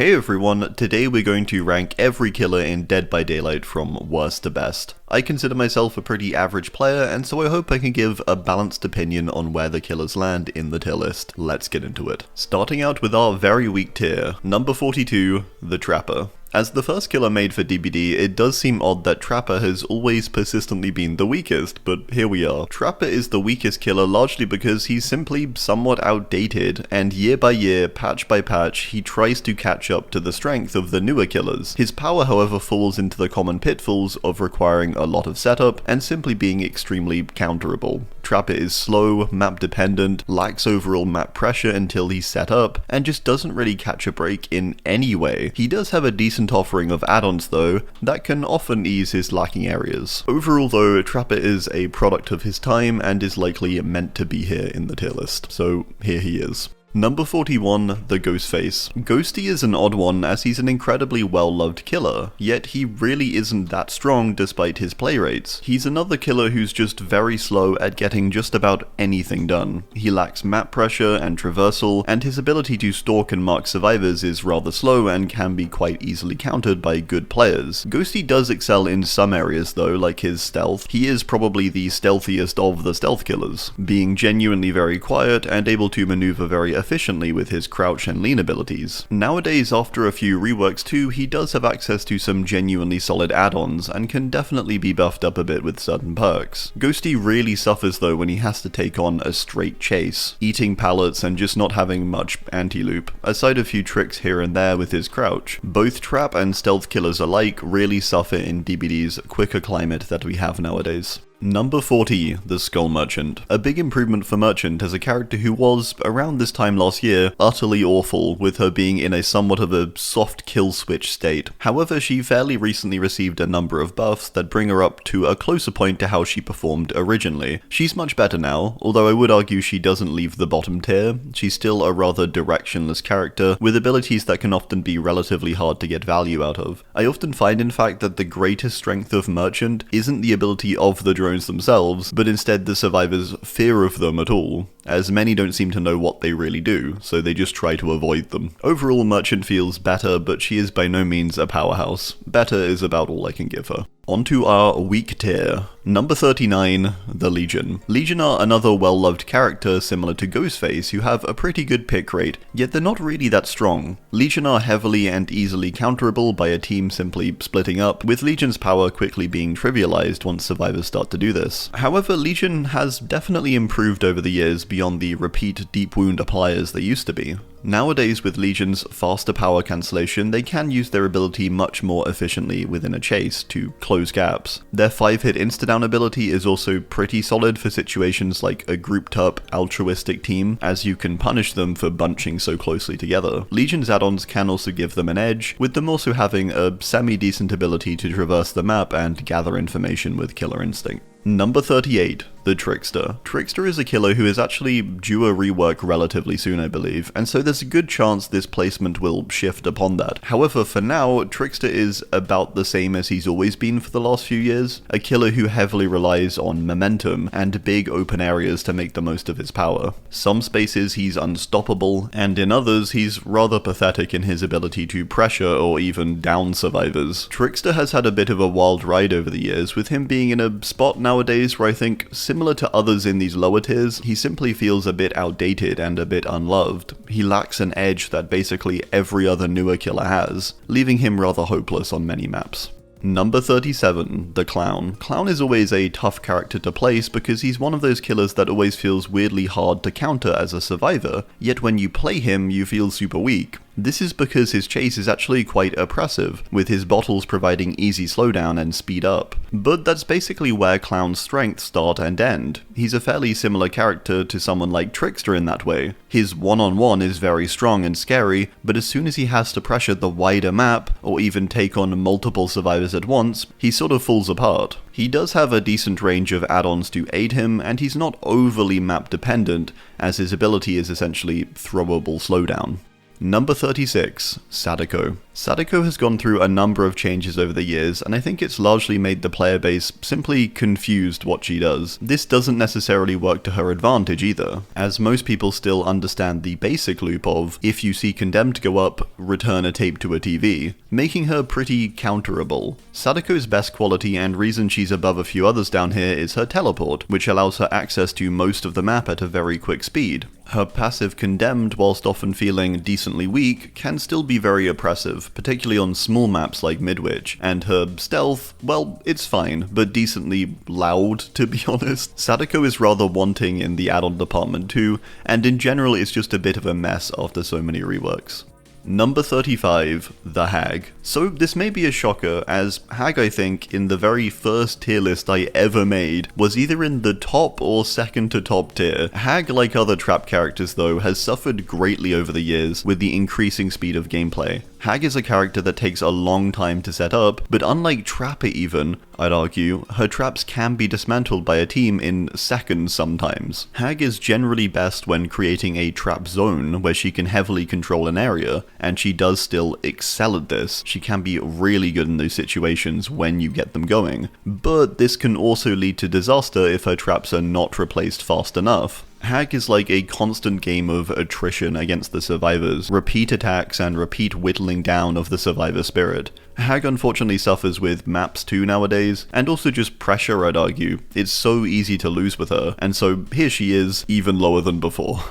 Hey everyone, today we're going to rank every killer in Dead by Daylight from worst to best. I consider myself a pretty average player, and so I hope I can give a balanced opinion on where the killers land in the tier list. Let's get into it. Starting out with our very weak tier, number 42, the Trapper. As the first killer made for DBD, it does seem odd that Trapper has always persistently been the weakest, but here we are. Trapper is the weakest killer largely because he's simply somewhat outdated, and year by year, patch by patch, he tries to catch up to the strength of the newer killers. His power, however, falls into the common pitfalls of requiring a lot of setup and simply being extremely counterable. Trapper is slow, map dependent, lacks overall map pressure until he's set up, and just doesn't really catch a break in any way. He does have a decent offering of add-ons though, that can often ease his lacking areas. Overall though, Trapper is a product of his time and is likely meant to be here in the tier list, so here he is. Number 41, the Ghostface. Ghosty is an odd one as he's an incredibly well-loved killer, yet he really isn't that strong despite his play rates. He's another killer who's just very slow at getting just about anything done. He lacks map pressure and traversal, and his ability to stalk and mark survivors is rather slow and can be quite easily countered by good players. Ghosty does excel in some areas though, like his stealth. He is probably the stealthiest of the stealth killers, being genuinely very quiet and able to maneuver very efficiently with his crouch and lean abilities. Nowadays, after a few reworks too, he does have access to some genuinely solid add-ons and can definitely be buffed up a bit with certain perks. Ghosty really suffers though when he has to take on a straight chase, eating pallets and just not having much anti-loop, aside a few tricks here and there with his crouch. Both trap and stealth killers alike really suffer in DBD's quicker climate that we have nowadays. Number 40, the Skull Merchant. A big improvement for Merchant as a character who was, around this time last year, utterly awful, with her being in a somewhat of a soft kill switch state. However, she fairly recently received a number of buffs that bring her up to a closer point to how she performed originally. She's much better now, although I would argue she doesn't leave the bottom tier. She's still a rather directionless character, with abilities that can often be relatively hard to get value out of. I often find in fact that the greatest strength of Merchant isn't the ability of the drones themselves, but instead the survivors' fear of them at all, as many don't seem to know what they really do, so they just try to avoid them. Overall, Merchant feels better, but she is by no means a powerhouse. Better is about all I can give her. Onto our weak tier. Number 39, the Legion. Legion are another well-loved character similar to Ghostface who have a pretty good pick rate, yet they're not really that strong. Legion are heavily and easily counterable by a team simply splitting up, with Legion's power quickly being trivialized once survivors start to do this. However, Legion has definitely improved over the years beyond the repeat deep wound appliers they used to be. Nowadays, with Legion's faster power cancellation, they can use their ability much more efficiently within a chase to close gaps. Their 5-hit insta-down ability is also pretty solid for situations like a grouped up, altruistic team, as you can punish them for bunching so closely together. Legion's add-ons can also give them an edge, with them also having a semi-decent ability to traverse the map and gather information with killer instinct. Number 38, the Trickster. Trickster is a killer who is actually due a rework relatively soon, I believe, and so there's a good chance this placement will shift upon that. However, for now, Trickster is about the same as he's always been for the last few years, a killer who heavily relies on momentum and big open areas to make the most of his power. Some spaces he's unstoppable, and in others he's rather pathetic in his ability to pressure or even down survivors. Trickster has had a bit of a wild ride over the years, with him being in a spot nowadays where I think, similar to others in these lower tiers, he simply feels a bit outdated and a bit unloved. He lacks an edge that basically every other newer killer has, leaving him rather hopeless on many maps. Number 37, the Clown. Clown is always a tough character to place because he's one of those killers that always feels weirdly hard to counter as a survivor, yet when you play him you feel super weak. This is because his chase is actually quite oppressive, with his bottles providing easy slowdown and speed up. But that's basically where Clown's strengths start and end. He's a fairly similar character to someone like Trickster in that way. His one-on-one is very strong and scary, but as soon as he has to pressure the wider map, or even take on multiple survivors at once, he sort of falls apart. He does have a decent range of add-ons to aid him, and he's not overly map dependent, as his ability is essentially throwable slowdown. Number 36, Sadako. Sadako has gone through a number of changes over the years, and I think it's largely made the player base simply confused what she does. This doesn't necessarily work to her advantage either, as most people still understand the basic loop of, if you see Condemned go up, return a tape to a TV, making her pretty counterable. Sadako's best quality and reason she's above a few others down here is her teleport, which allows her access to most of the map at a very quick speed. Her passive Condemned, whilst often feeling decently weak, can still be very oppressive, particularly on small maps like Midwich, and her stealth, well, it's fine, but decently loud, to be honest. Sadako is rather wanting in the add-on department too, and in general is just a bit of a mess after so many reworks. Number 35, the Hag. So this may be a shocker, as Hag, I think, in the very first tier list I ever made, was either in the top or second to top tier. Hag, like other trap characters though, has suffered greatly over the years with the increasing speed of gameplay. Hag is a character that takes a long time to set up, but unlike Trapper even, I'd argue, her traps can be dismantled by a team in seconds sometimes. Hag is generally best when creating a trap zone where she can heavily control an area, and she does still excel at this. She can be really good in those situations when you get them going, but this can also lead to disaster if her traps are not replaced fast enough. Hag is like a constant game of attrition against the survivors, repeat attacks and repeat whittling down of the survivor spirit. Hag unfortunately suffers with maps too nowadays, and also just pressure, I'd argue. It's so easy to lose with her, and so here she is, even lower than before.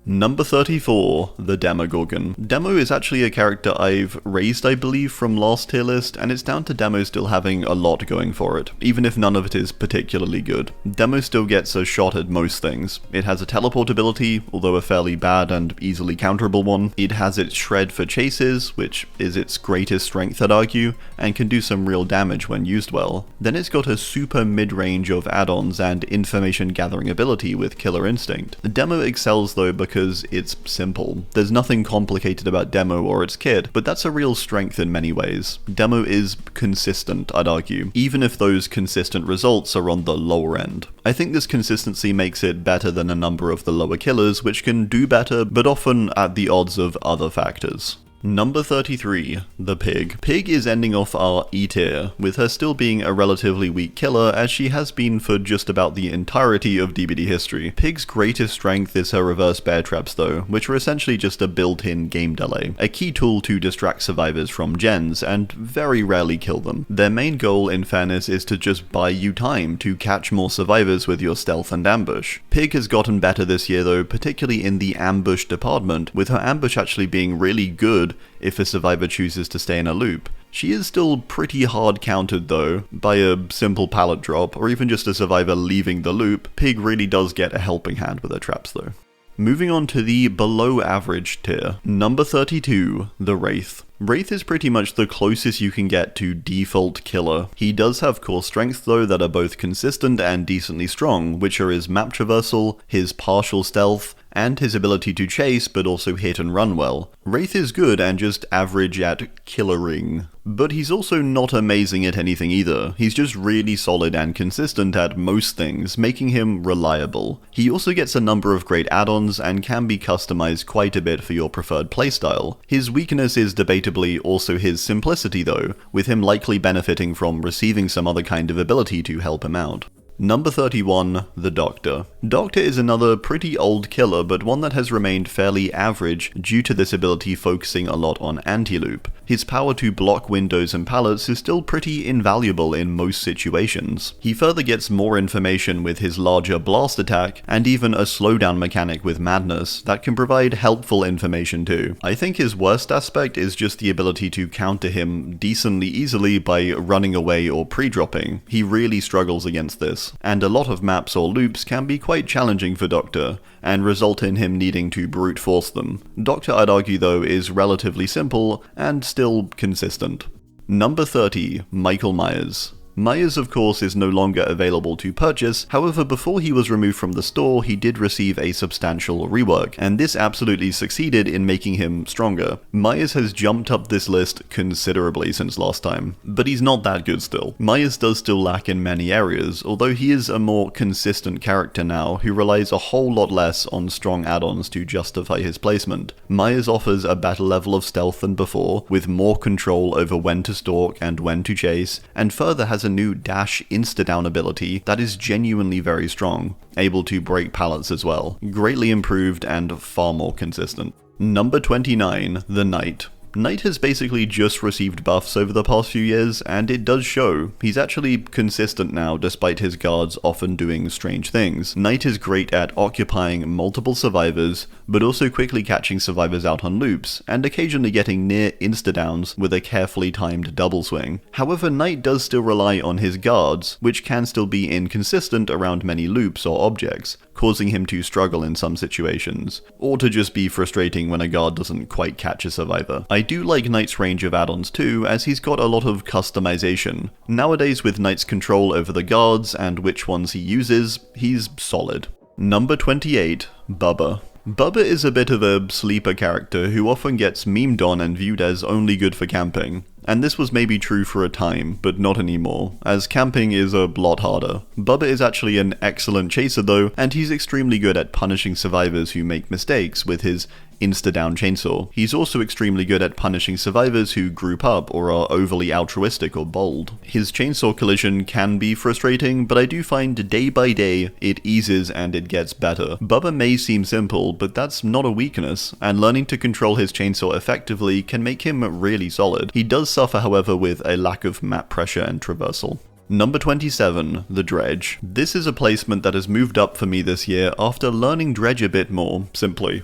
Number 34, the Demogorgon. Demo is actually a character I've raised, I believe, from last tier list, and it's down to Demo still having a lot going for it, even if none of it is particularly good. Demo still gets a shot at most things. It has a teleport ability, although a fairly bad and easily counterable one. It has its Shred for chases, which is its greatest strength, I'd argue, and can do some real damage when used well. Then it's got a super mid-range of add-ons and information gathering ability with Killer Instinct. The Demo excels though because it's simple. There's nothing complicated about Demo or its kit, but that's a real strength in many ways. Demo is consistent, I'd argue, even if those consistent results are on the lower end. I think this consistency makes it better than a number of the lower killers, which can do better, but often at the odds of other factors. Number 33, the Pig. Pig is ending off our E tier, with her still being a relatively weak killer as she has been for just about the entirety of DBD history. Pig's greatest strength is her reverse bear traps though, which are essentially just a built-in game delay, a key tool to distract survivors from gens and very rarely kill them. Their main goal, in fairness, is to just buy you time to catch more survivors with your stealth and ambush. Pig has gotten better this year though, particularly in the ambush department, with her ambush actually being really good if a survivor chooses to stay in a loop. She is still pretty hard countered though, by a simple pallet drop, or even just a survivor leaving the loop. Pig really does get a helping hand with her traps though. Moving on to the below average tier. Number 32, the Wraith. Wraith is pretty much the closest you can get to default killer. He does have core strengths though that are both consistent and decently strong, which are his map traversal, his partial stealth, and his ability to chase but also hit and run well. Wraith is good and just average at killering. But he's also not amazing at anything either. He's just really solid and consistent at most things, making him reliable. He also gets a number of great add-ons and can be customized quite a bit for your preferred playstyle. His weakness is debatably also his simplicity though, with him likely benefiting from receiving some other kind of ability to help him out. Number 31, the Doctor. Doctor is another pretty old killer, but one that has remained fairly average due to this ability focusing a lot on anti-loop. His power to block windows and pallets is still pretty invaluable in most situations. He further gets more information with his larger blast attack, and even a slowdown mechanic with Madness that can provide helpful information too. I think his worst aspect is just the ability to counter him decently easily by running away or pre-dropping. He really struggles against this, and a lot of maps or loops can be quite challenging for Doctor, and result in him needing to brute force them. Doctor, I'd argue though, is relatively simple and still consistent. Number 30, Michael Myers. Myers, of course, is no longer available to purchase, however before he was removed from the store he did receive a substantial rework, and this absolutely succeeded in making him stronger. Myers has jumped up this list considerably since last time, but he's not that good still. Myers does still lack in many areas, although he is a more consistent character now who relies a whole lot less on strong add-ons to justify his placement. Myers offers a better level of stealth than before, with more control over when to stalk and when to chase, and further has a new dash insta-down ability that is genuinely very strong, able to break pallets as well. Greatly improved and far more consistent. Number 29, the Knight. Knight has basically just received buffs over the past few years, and it does show. He's actually consistent now despite his guards often doing strange things. Knight is great at occupying multiple survivors, but also quickly catching survivors out on loops, and occasionally getting near insta-downs with a carefully timed double swing. However, Knight does still rely on his guards, which can still be inconsistent around many loops or objects, causing him to struggle in some situations, or to just be frustrating when a guard doesn't quite catch a survivor. I do like Knight's range of add-ons too, as he's got a lot of customization. Nowadays with Knight's control over the guards and which ones he uses, he's solid. Number 28, Bubba. Bubba is a bit of a sleeper character who often gets memed on and viewed as only good for camping. And this was maybe true for a time, but not anymore, as camping is a lot harder. Bubba is actually an excellent chaser though, and he's extremely good at punishing survivors who make mistakes with his insta-down chainsaw. He's also extremely good at punishing survivors who group up or are overly altruistic or bold. His chainsaw collision can be frustrating, but I do find day by day it eases and it gets better. Bubba may seem simple, but that's not a weakness, and learning to control his chainsaw effectively can make him really solid. He does suffer, however, with a lack of map pressure and traversal. Number 27, the Dredge. This is a placement that has moved up for me this year after learning Dredge a bit more, simply.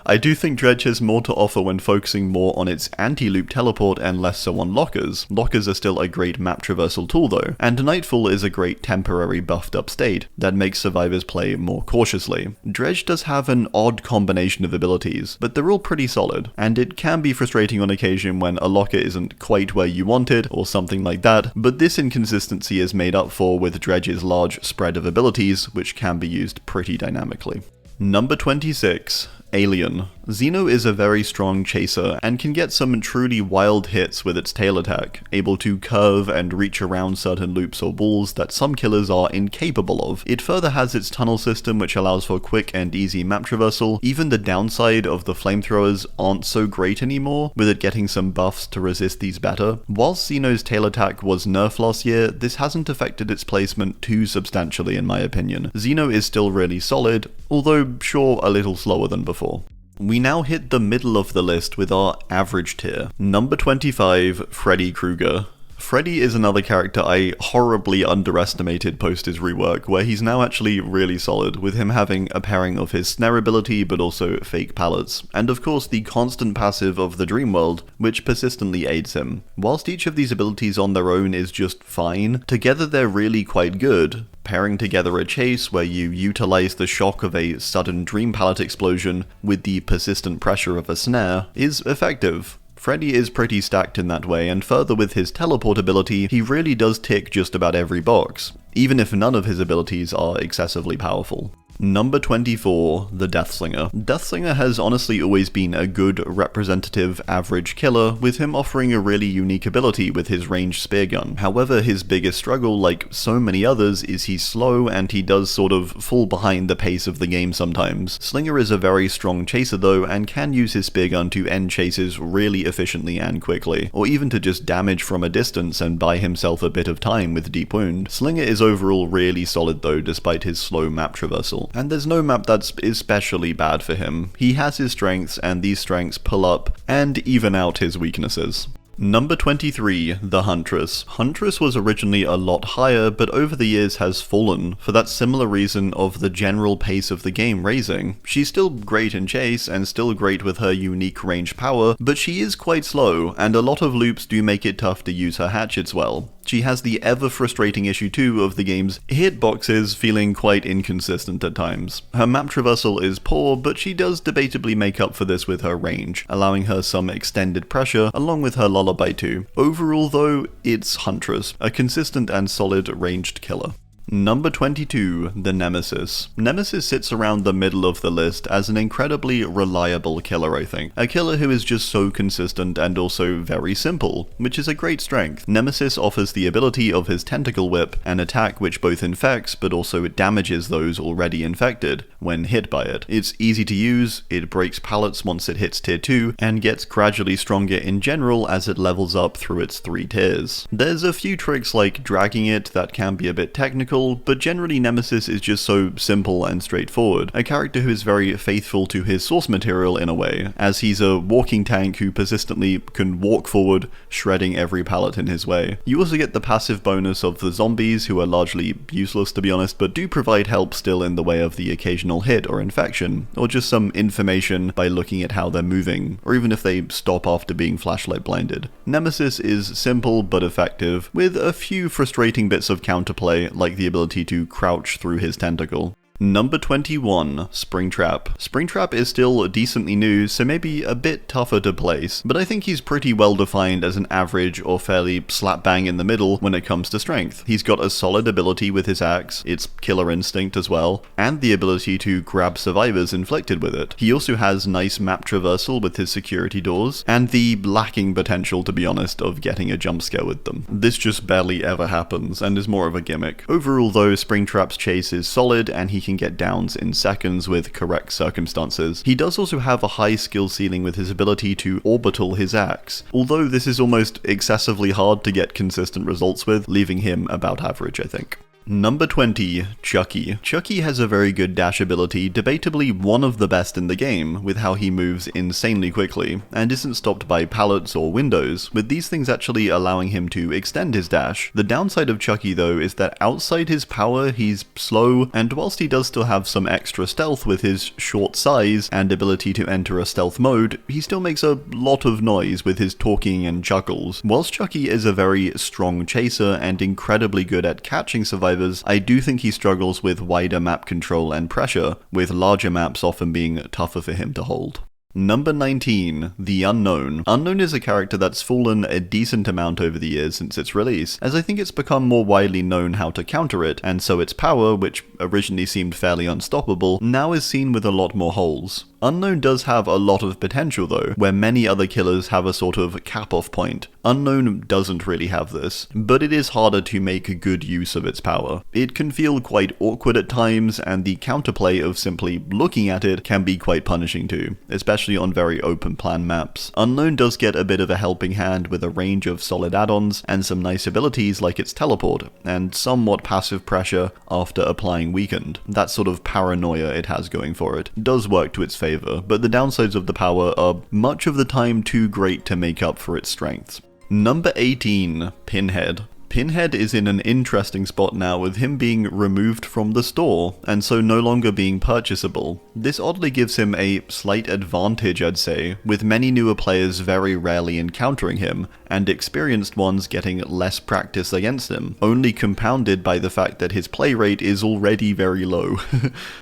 I do think Dredge has more to offer when focusing more on its anti-loop teleport and less so on lockers. Lockers are still a great map traversal tool though, and Nightfall is a great temporary buffed up state that makes survivors play more cautiously. Dredge does have an odd combination of abilities, but they're all pretty solid, and it can be frustrating on occasion when a locker isn't quite where you want it or something like that, but this inconsistency is made up for with Dredge's large spread of abilities, which can be used pretty dynamically. Number 26, Alien. Xeno is a very strong chaser and can get some truly wild hits with its tail attack, able to curve and reach around certain loops or balls that some killers are incapable of. It further has its tunnel system which allows for quick and easy map traversal. Even the downside of the flamethrowers aren't so great anymore, with it getting some buffs to resist these better. Whilst Xeno's tail attack was nerfed last year, this hasn't affected its placement too substantially in my opinion. Xeno is still really solid, although sure a little slower than before. We now hit the middle of the list with our average tier. Number 25, Freddy Krueger. Freddy is another character I horribly underestimated post his rework, where he's now actually really solid, with him having a pairing of his snare ability but also fake pallets, and of course the constant passive of the Dream World, which persistently aids him. Whilst each of these abilities on their own is just fine, together they're really quite good. Pairing together a chase where you utilize the shock of a sudden dream pallet explosion with the persistent pressure of a snare is effective. Freddy is pretty stacked in that way, and further with his teleport ability, he really does tick just about every box, even if none of his abilities are excessively powerful. Number 24, the Deathslinger. Deathslinger has honestly always been a good representative average killer, with him offering a really unique ability with his ranged spear gun. However, his biggest struggle, like so many others, is he's slow and he does sort of fall behind the pace of the game sometimes. Slinger is a very strong chaser though, and can use his spear gun to end chases really efficiently and quickly, or even to just damage from a distance and buy himself a bit of time with Deep Wound. Slinger is overall really solid though, despite his slow map traversal. And there's no map that's especially bad for him. He has his strengths, and these strengths pull up and even out his weaknesses. Number 23, the Huntress. Huntress was originally a lot higher, but over the years has fallen, for that similar reason of the general pace of the game raising. She's still great in chase, and still great with her unique range power, but she is quite slow, and a lot of loops do make it tough to use her hatchets well. She has the ever-frustrating issue too of the game's hitboxes feeling quite inconsistent at times. Her map traversal is poor, but she does debatably make up for this with her range, allowing her some extended pressure along with her lullaby too. Overall though, it's Huntress, a consistent and solid ranged killer. Number 22, the Nemesis. Nemesis sits around the middle of the list as an incredibly reliable killer, I think. A killer who is just so consistent and also very simple, which is a great strength. Nemesis offers the ability of his Tentacle Whip, an attack which both infects but also damages those already infected when hit by it. It's easy to use, it breaks pallets once it hits tier 2, and gets gradually stronger in general as it levels up through its 3 tiers. There's a few tricks like dragging it that can be a bit technical, but generally Nemesis is just so simple and straightforward. A character who is very faithful to his source material in a way, as he's a walking tank who persistently can walk forward, shredding every pallet in his way. You also get the passive bonus of the zombies, who are largely useless to be honest, but do provide help still in the way of the occasional hit or infection, or just some information by looking at how they're moving, or even if they stop after being flashlight blinded. Nemesis is simple but effective, with a few frustrating bits of counterplay, like the ability to crouch through his tentacle. Number 21, Springtrap. Springtrap is still decently new, so maybe a bit tougher to place, but I think he's pretty well defined as an average or fairly slap bang in the middle when it comes to strength. He's got a solid ability with his axe, its killer instinct as well, and the ability to grab survivors inflicted with it. He also has nice map traversal with his security doors, and the lacking potential, to be honest, of getting a jump scare with them. This just barely ever happens, and is more of a gimmick. Overall though, Springtrap's chase is solid, and he can get downs in seconds with correct circumstances. He does also have a high skill ceiling with his ability to orbital his axe, although this is almost excessively hard to get consistent results with, leaving him about average, I think. Number 20, Chucky. Chucky has a very good dash ability, debatably one of the best in the game, with how he moves insanely quickly, and isn't stopped by pallets or windows, with these things actually allowing him to extend his dash. The downside of Chucky though is that outside his power he's slow, and whilst he does still have some extra stealth with his short size and ability to enter a stealth mode, he still makes a lot of noise with his talking and chuckles. Whilst Chucky is a very strong chaser and incredibly good at catching survivors, I do think he struggles with wider map control and pressure, with larger maps often being tougher for him to hold. Number 19, the Unknown. Unknown is a character that's fallen a decent amount over the years since its release, as I think it's become more widely known how to counter it, and so its power, which originally seemed fairly unstoppable, now is seen with a lot more holes. Unknown does have a lot of potential though, where many other killers have a sort of cap-off point. Unknown doesn't really have this, but it is harder to make good use of its power. It can feel quite awkward at times, and the counterplay of simply looking at it can be quite punishing too, especially on very open plan maps. Unknown does get a bit of a helping hand with a range of solid add-ons and some nice abilities like its teleport, and somewhat passive pressure after applying weakened. That sort of paranoia it has going for it does work to its favor, but the downsides of the power are much of the time too great to make up for its strengths. Number 18, Pinhead. Pinhead is in an interesting spot now, with him being removed from the store, and so no longer being purchasable. This oddly gives him a slight advantage, I'd say, with many newer players very rarely encountering him, and experienced ones getting less practice against him, only compounded by the fact that his play rate is already very low.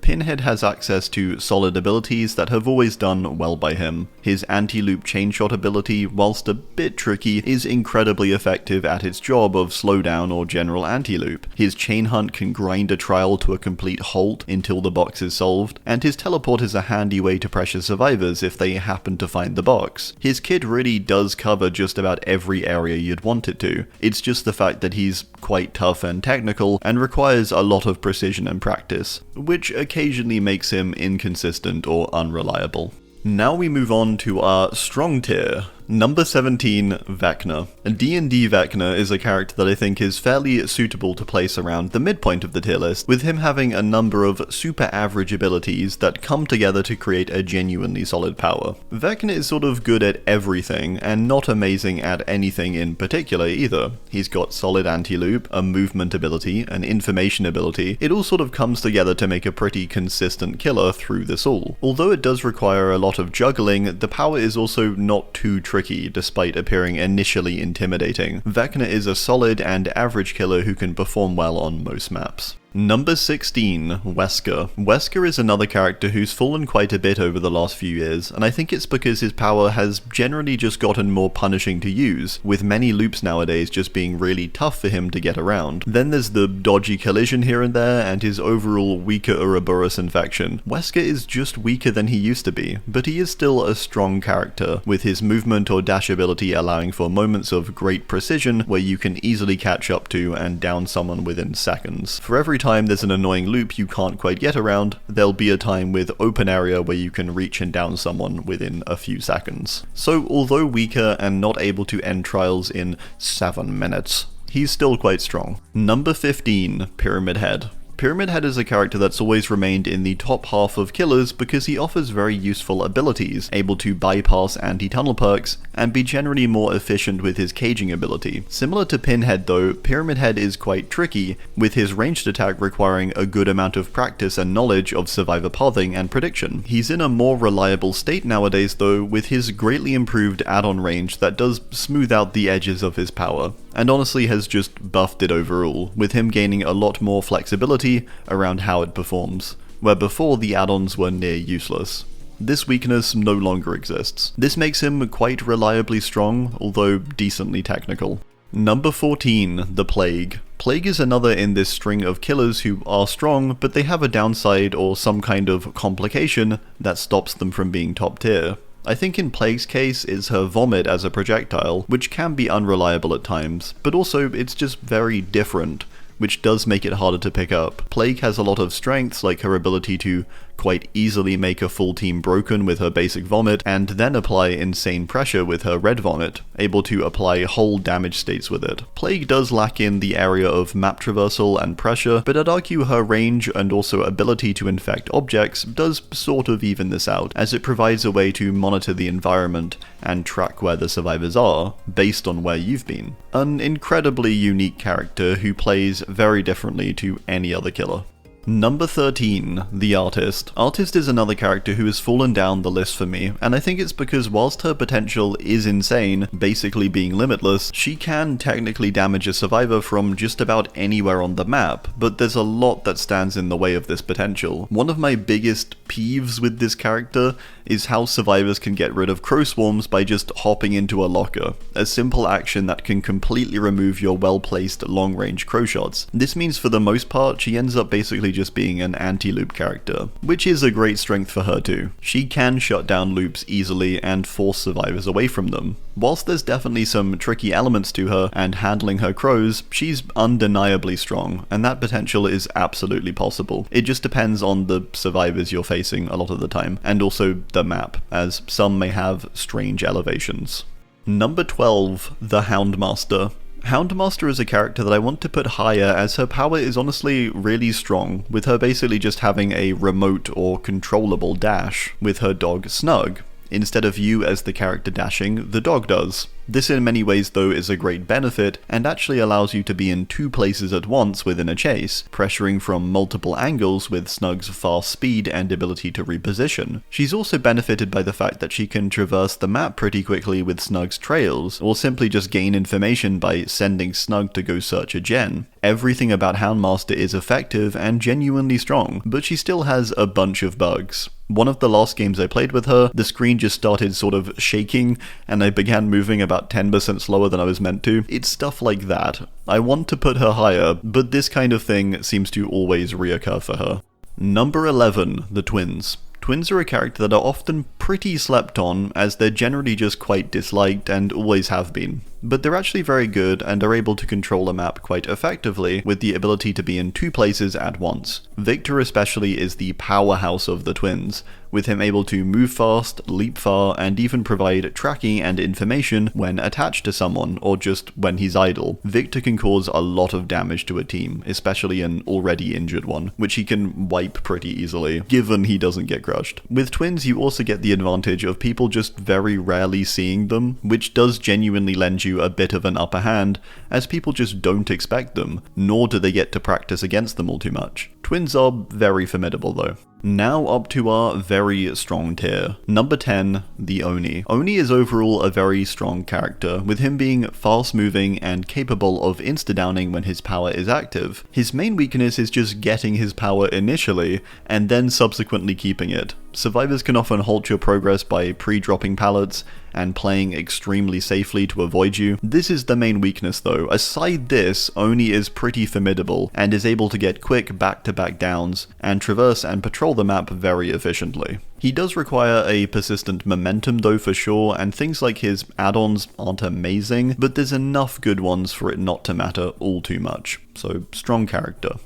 Pinhead has access to solid abilities that have always done well by him. His anti-loop chain shot ability, whilst a bit tricky, is incredibly effective at its job of slowdown or general anti-loop. His chain hunt can grind a trial to a complete halt until the box is solved, and his teleport is a handy way to pressure survivors if they happen to find the box. His kit really does cover just about every area you'd want it to. It's just the fact that he's quite tough and technical and requires a lot of precision and practice, which occasionally makes him inconsistent or unreliable. Now we move on to our strong tier. Number 17, Vecna. D&D Vecna is a character that I think is fairly suitable to place around the midpoint of the tier list, with him having a number of super average abilities that come together to create a genuinely solid power. Vecna is sort of good at everything, and not amazing at anything in particular either. He's got solid anti-loop, a movement ability, an information ability. It all sort of comes together to make a pretty consistent killer through this all. Although it does require a lot of juggling, the power is also not too tricky tricky despite appearing initially intimidating. Vecna is a solid and average killer who can perform well on most maps. Number 16, Wesker. Wesker is another character who's fallen quite a bit over the last few years, and I think it's because his power has generally just gotten more punishing to use, with many loops nowadays just being really tough for him to get around. Then there's the dodgy collision here and there, and his overall weaker Ouroboros infection. Wesker is just weaker than he used to be, but he is still a strong character, with his movement or dash ability allowing for moments of great precision where you can easily catch up to and down someone within seconds. For every time there's an annoying loop you can't quite get around, there'll be a time with open area where you can reach and down someone within a few seconds. So although weaker and not able to end trials in 7 minutes, he's still quite strong. Number 15, Pyramid Head. Pyramid Head is a character that's always remained in the top half of killers because he offers very useful abilities, able to bypass anti-tunnel perks, and be generally more efficient with his caging ability. Similar to Pinhead though, Pyramid Head is quite tricky, with his ranged attack requiring a good amount of practice and knowledge of survivor pathing and prediction. He's in a more reliable state nowadays though, with his greatly improved add-on range that does smooth out the edges of his power, and honestly has just buffed it overall, with him gaining a lot more flexibility around how it performs, where before the add-ons were near useless. This weakness no longer exists. This makes him quite reliably strong, although decently technical. Number 14, the Plague. Plague is another in this string of killers who are strong, but they have a downside or some kind of complication that stops them from being top tier. I think in Plague's case it's her vomit as a projectile, which can be unreliable at times, but also it's just very different, which does make it harder to pick up. Plague has a lot of strengths, like her ability to quite easily make a full team broken with her basic vomit, and then apply insane pressure with her red vomit, able to apply whole damage states with it. Plague does lack in the area of map traversal and pressure, but I'd argue her range and also ability to infect objects does sort of even this out, as it provides a way to monitor the environment and track where the survivors are, based on where you've been. An incredibly unique character who plays very differently to any other killer. Number 13, the Artist. Artist is another character who has fallen down the list for me, and I think it's because whilst her potential is insane, basically being limitless, she can technically damage a survivor from just about anywhere on the map, but there's a lot that stands in the way of this potential. One of my biggest peeves with this character is how survivors can get rid of crow swarms by just hopping into a locker, a simple action that can completely remove your well-placed long-range crow shots. This means for the most part she ends up basically just being an anti-loop character, which is a great strength for her too. She can shut down loops easily and force survivors away from them. Whilst there's definitely some tricky elements to her and handling her crows, she's undeniably strong, and that potential is absolutely possible. It just depends on the survivors you're facing a lot of the time, and also the map, as some may have strange elevations. Number 12, the Houndmaster. Houndmaster is a character that I want to put higher as her power is honestly really strong, with her basically just having a remote or controllable dash with her dog Snug. Instead of you as the character dashing, the dog does. This in many ways though is a great benefit, and actually allows you to be in 2 places at once within a chase, pressuring from multiple angles with Snug's fast speed and ability to reposition. She's also benefited by the fact that she can traverse the map pretty quickly with Snug's trails, or simply just gain information by sending Snug to go search a gen. Everything about Houndmaster is effective and genuinely strong, but she still has a bunch of bugs. One of the last games I played with her, the screen just started sort of shaking, and I began moving about 10% slower than I was meant to. It's stuff like that. I want to put her higher, but this kind of thing seems to always reoccur for her. Number 11, the Twins. Twins are a character that are often pretty slept on, as they're generally just quite disliked and always have been. But they're actually very good and are able to control a map quite effectively with the ability to be in 2 places at once. Victor especially is the powerhouse of the Twins, with him able to move fast, leap far, and even provide tracking and information when attached to someone or just when he's idle. Victor can cause a lot of damage to a team, especially an already injured one, which he can wipe pretty easily, given he doesn't get crushed. With Twins you also get the advantage of people just very rarely seeing them, which does genuinely lend you a bit of an upper hand, as people just don't expect them, nor do they get to practice against them all too much. Twins are very formidable though. Now up to our very strong tier. Number 10, the Oni. Oni is overall a very strong character, with him being fast moving and capable of insta-downing when his power is active. His main weakness is just getting his power initially, and then subsequently keeping it. Survivors can often halt your progress by pre-dropping pallets and playing extremely safely to avoid you. This is the main weakness though. Aside this, Oni is pretty formidable and is able to get quick back-to-back downs and traverse and patrol the map very efficiently. He does require a persistent momentum though for sure, and things like his add-ons aren't amazing, but there's enough good ones for it not to matter all too much. So, strong character.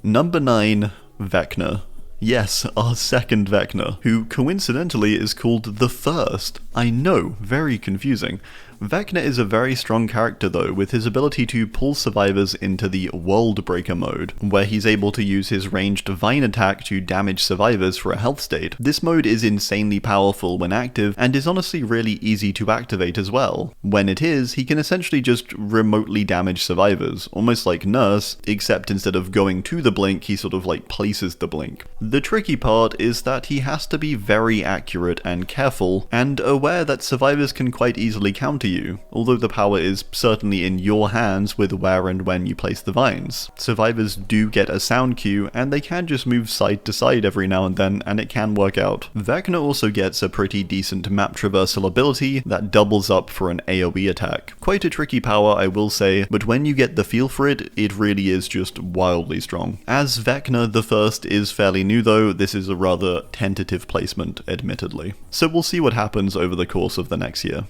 Number 9, Vecna. Yes, our second Vecna, who coincidentally is called the first. I know, very confusing. Vecna is a very strong character though, with his ability to pull survivors into the World Breaker mode, where he's able to use his ranged vine attack to damage survivors for a health state. This mode is insanely powerful when active, and is honestly really easy to activate as well. When it is, he can essentially just remotely damage survivors, almost like Nurse, except instead of going to the blink, he sort of like places the blink. The tricky part is that he has to be very accurate and careful, and aware that survivors can quite easily counter you, although the power is certainly in your hands with where and when you place the vines. Survivors do get a sound cue, and they can just move side to side every now and then, and it can work out. Vecna also gets a pretty decent map traversal ability that doubles up for an AoE attack. Quite a tricky power, I will say, but when you get the feel for it, it really is just wildly strong. As Vecna the First is fairly new though, this is a rather tentative placement, admittedly. So we'll see what happens over the course of the next year.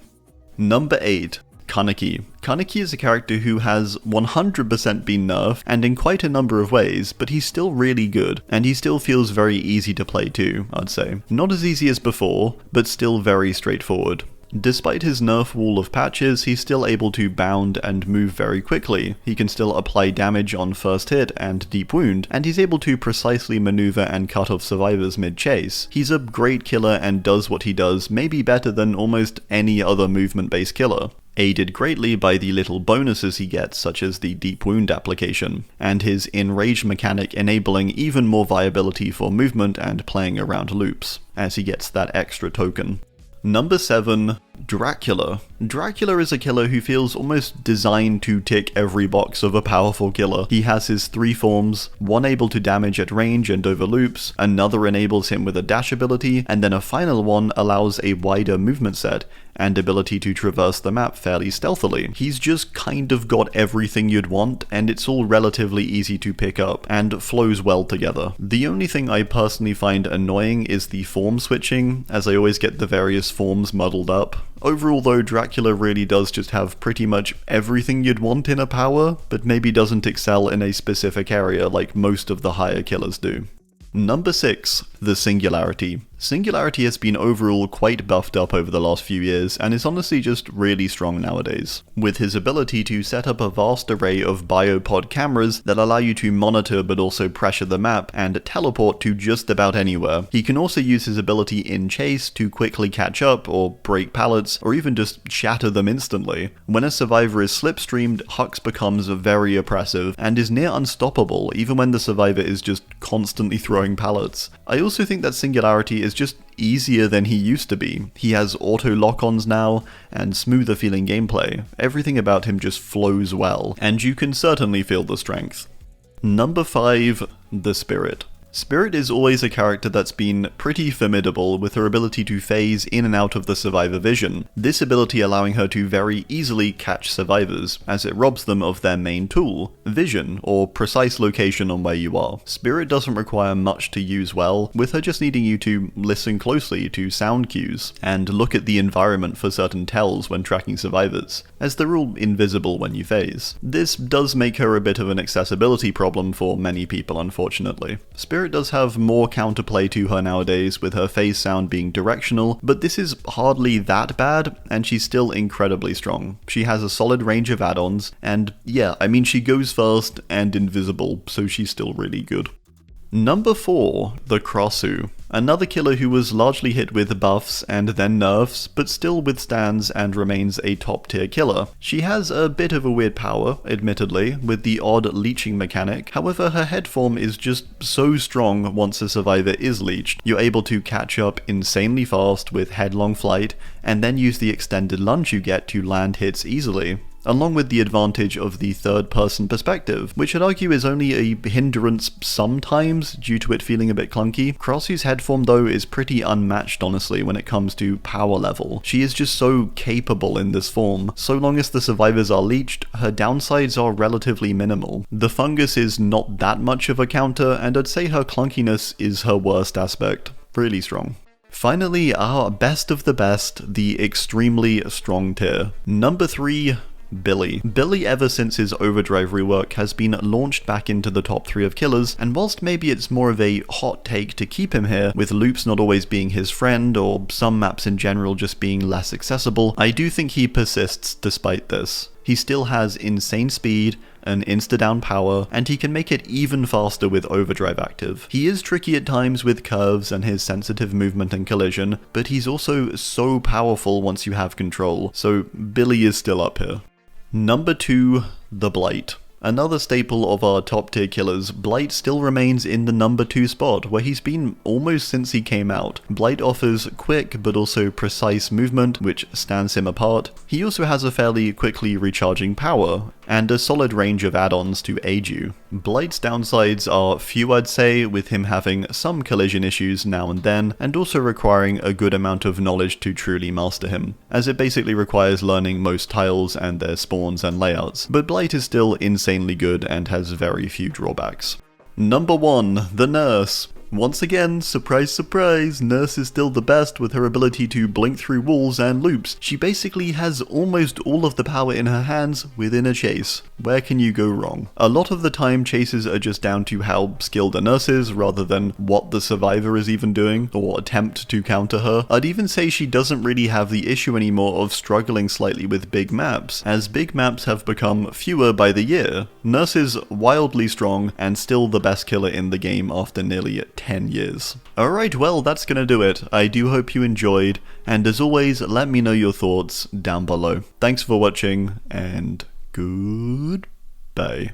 Number 8, Kaneki. Kaneki is a character who has 100% been nerfed, and in quite a number of ways, but he's still really good, and he still feels very easy to play too, I'd say. Not as easy as before, but still very straightforward. Despite his nerf wall of patches, he's still able to bound and move very quickly. He can still apply damage on first hit and deep wound, and he's able to precisely maneuver and cut off survivors mid-chase. He's a great killer and does what he does maybe better than almost any other movement-based killer, aided greatly by the little bonuses he gets, such as the deep wound application, and his enraged mechanic enabling even more viability for movement and playing around loops, as he gets that extra token. Number 7, Dracula. Dracula is a killer who feels almost designed to tick every box of a powerful killer. He has his 3 forms, one able to damage at range and over loops, another enables him with a dash ability, and then a final one allows a wider movement set and ability to traverse the map fairly stealthily. He's just kind of got everything you'd want, and it's all relatively easy to pick up, and flows well together. The only thing I personally find annoying is the form switching, as I always get the various forms muddled up. Overall though, Dracula really does just have pretty much everything you'd want in a power, but maybe doesn't excel in a specific area like most of the higher killers do. Number 6, the Singularity. Singularity has been overall quite buffed up over the last few years, and is honestly just really strong nowadays. With his ability to set up a vast array of biopod cameras that allow you to monitor but also pressure the map and teleport to just about anywhere. He can also use his ability in chase to quickly catch up or break pallets, or even just shatter them instantly. When a survivor is slipstreamed, Hux becomes very oppressive and is near unstoppable even when the survivor is just constantly throwing pallets. I also think that Singularity is just easier than he used to be. He has auto lock-ons now, and smoother feeling gameplay. Everything about him just flows well, and you can certainly feel the strength. Number 5, the Spirit. Spirit is always a character that's been pretty formidable with her ability to phase in and out of the survivor vision, this ability allowing her to very easily catch survivors, as it robs them of their main tool, vision, or precise location on where you are. Spirit doesn't require much to use well, with her just needing you to listen closely to sound cues, and look at the environment for certain tells when tracking survivors, as they're all invisible when you phase. This does make her a bit of an accessibility problem for many people, unfortunately. Spirit does have more counterplay to her nowadays, with her phase sound being directional, but this is hardly that bad, and she's still incredibly strong. She has a solid range of add-ons, and yeah, I mean she goes fast and invisible, so she's still really good. Number 4, the Krasue. Another killer who was largely hit with buffs and then nerfs, but still withstands and remains a top tier killer. She has a bit of a weird power, admittedly, with the odd leeching mechanic. However, her head form is just so strong once a survivor is leeched. You're able to catch up insanely fast with headlong flight, and then use the extended lunge you get to land hits easily, along with the advantage of the third-person perspective, which I'd argue is only a hindrance sometimes due to it feeling a bit clunky. Krasue's head form though is pretty unmatched honestly when it comes to power level. She is just so capable in this form. So long as the survivors are leeched, her downsides are relatively minimal. The fungus is not that much of a counter, and I'd say her clunkiness is her worst aspect. Really strong. Finally, our best of the best, the extremely strong tier. Number 3, Billy. Billy, ever since his Overdrive rework, has been launched back into the top 3 of killers, and whilst maybe it's more of a hot take to keep him here, with loops not always being his friend, or some maps in general just being less accessible, I do think he persists despite this. He still has insane speed, an insta-down power, and he can make it even faster with Overdrive active. He is tricky at times with curves and his sensitive movement and collision, but he's also so powerful once you have control, so Billy is still up here. Number 2, the Blight. Another staple of our top tier killers, Blight still remains in the number 2 spot, where he's been almost since he came out. Blight offers quick but also precise movement, which stands him apart. He also has a fairly quickly recharging power, and a solid range of add-ons to aid you. Blight's downsides are few I'd say, with him having some collision issues now and then, and also requiring a good amount of knowledge to truly master him, as it basically requires learning most tiles and their spawns and layouts. But Blight is still insanely good and has very few drawbacks. Number 1, the Nurse. Once again, surprise surprise, Nurse is still the best with her ability to blink through walls and loops. She basically has almost all of the power in her hands within a chase. Where can you go wrong? A lot of the time chases are just down to how skilled a nurse is rather than what the survivor is even doing or attempt to counter her. I'd even say she doesn't really have the issue anymore of struggling slightly with big maps, as big maps have become fewer by the year. Nurse is wildly strong and still the best killer in the game after nearly 10 years. Alright, well that's gonna do it. I do hope you enjoyed, and as always, let me know your thoughts down below. Thanks for watching, and goodbye.